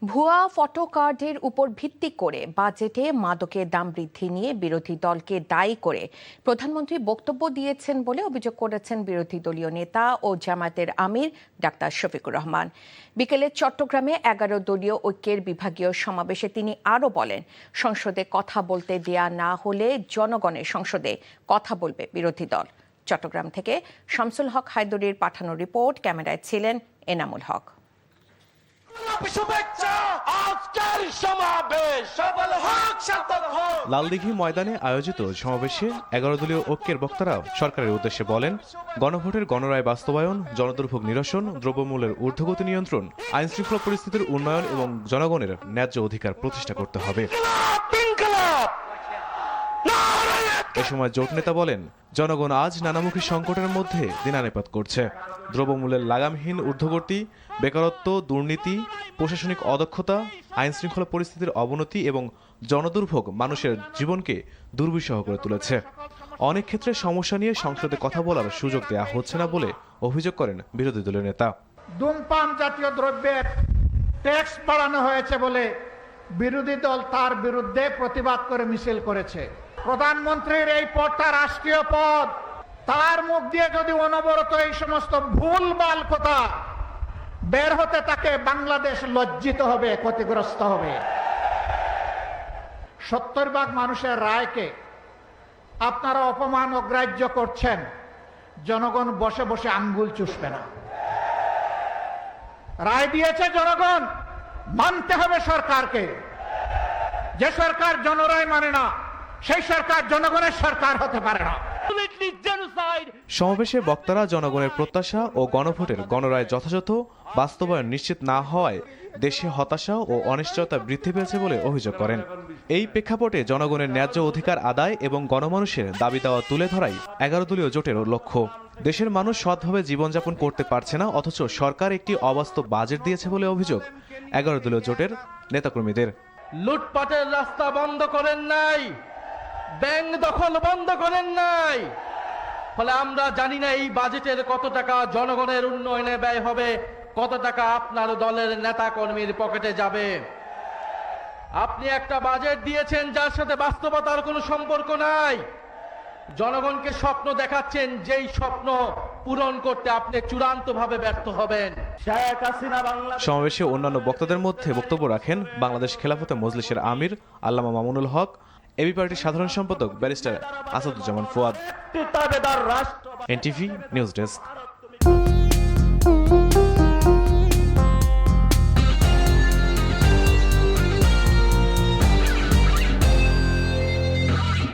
ভুয়া ফটো কার্ডের উপর ভিত্তি করে বাজেটে মাদকের দাম বৃদ্ধি নিয়ে বিরোধী দলকে দায়ী করে প্রধানমন্ত্রী বক্তব্য দিয়েছেন বলে অভিযোগ করেছেন বিরোধী দলীয় নেতা ও জামায়াতের আমির ডাক্তার শফিকুর রহমান। বিকেলে চট্টগ্রামে ১১ দলীয় ঐক্যের বিভাগীয় সমাবেশে তিনি আরও বলেন, সংসদে কথা বলতে দেয়া না হলে জনগণের সংসদে কথা বলবে বিরোধী দল। চট্টগ্রাম থেকে শামসুল হক হায়দরীর পাঠানো রিপোর্ট, ক্যামেরায় ছিলেন এনামুল হক। লালদিঘি ময়দানে আয়োজিত সমাবেশে ১১ দলীয় ঐক্যের বক্তারা সরকারের উদ্দেশ্যে বলেন, গণভোটের গণরায় বাস্তবায়ন, জনদুর্ভোগ নিরসন, দ্রব্যমূল্যের ঊর্ধ্বগতি নিয়ন্ত্রণ, আইনশৃঙ্খলা পরিস্থিতির উন্নয়ন এবং জনগণের ন্যায্য অধিকার প্রতিষ্ঠা করতে হবে। এ সময় জোট নেতা বলেন, জনগণ আজ নানামুখী সংকটের মধ্যে দিনানিপাত করছে। দ্রব্যমূল্যের লাগামহীন ঊর্ধ্বগতি, বেকারত্ব, দুর্নীতি, প্রশাসনিক অদক্ষতা, আইনশৃঙ্খলা পরিস্থিতির অবনতি এবং জনদুর্ভোগ মানুষের জীবনকে দুর্বিষহ করে তুলেছে। অনেক ক্ষেত্রে সমস্যা নিয়ে সংসদে কথা বলার সুযোগ দেওয়া হচ্ছে না বলে অভিযোগ করেন বিরোধী দলীয় নেতা। ধূমপান জাতীয় দ্রব্যের ট্যাক্স বাড়ানো হয়েছে বলে বিরোধী দল তার বিরুদ্ধে প্রতিবাদ করে মিছিল করেছে। প্রধানমন্ত্রীর এই পদটা রাষ্ট্রীয় পদ, তার মুখ দিয়ে যদি অনবরত এই সমস্ত ভুলভাল কথা বের হতে থাকে, বাংলাদেশ লজ্জিত হবে, ক্ষতিগ্রস্ত হবে। ৭০ ভাগ মানুষের রায়কে আপনারা অপমান অগ্রাহ্য করছেন, জনগণ বসে বসে আঙ্গুল চুষবে না। রায় দিয়েছে জনগণ, মানতে হবে সরকারকে। যে সরকার জনরায় মানে না, সেই সরকার জনগণের সরকার হতে পারে না। সমাবেশে বক্তারা জনগণের প্রত্যাশা ও গণভোটের গণরায় যথাযথ বাস্তবায়ন নিশ্চিত না হওয়ায় দেশে হতাশা ও অনিশ্চয়তা বৃদ্ধি পেয়েছে বলে অভিযোগ করেন। এই প্রেক্ষাপটে জনগণের ন্যায্য অধিকার আদায় এবং গণমানুষের দাবি দাওয়া তুলে ধরাই ১১ দলীয় জোটের লক্ষ্য। দেশের মানুষ সৎভাবে জীবনযাপন করতে পারছে না, অথচ সরকার একটি অবাস্তব বাজেট দিয়েছে বলে অভিযোগ ১১ দলীয় জোটের নেতাকর্মীদের। লুটপাটের রাস্তা বন্ধ করেন নাই, ব্যাংক দখল বন্ধ করেন নাই, ফলে আমরা জানি না এই বাজেটের কত টাকা জনগণের উন্নয়নে ব্যয় হবে, কত টাকা আপনার দলের নেতা কর্মীর পকেটে যাবে। আপনি একটা বাজেট দিয়েছেন যার সাথে বাস্তবতার কোনো সম্পর্ক নাই। জনগণকে স্বপ্ন দেখাচ্ছেন, যেই স্বপ্ন পূরণ করতে আপনি চূড়ান্তভাবে ব্যর্থ হবেন। সমাবেশে অন্যান্য বক্তাদের মধ্যে বক্তব্য রাখেন বাংলাদেশ খেলাফতে মজলিসের আমির আল্লামা মামুনুল হক, এবি পার্টির সাধারণ সম্পাদক barrister Asaduzzaman Fuad. NTV news desk.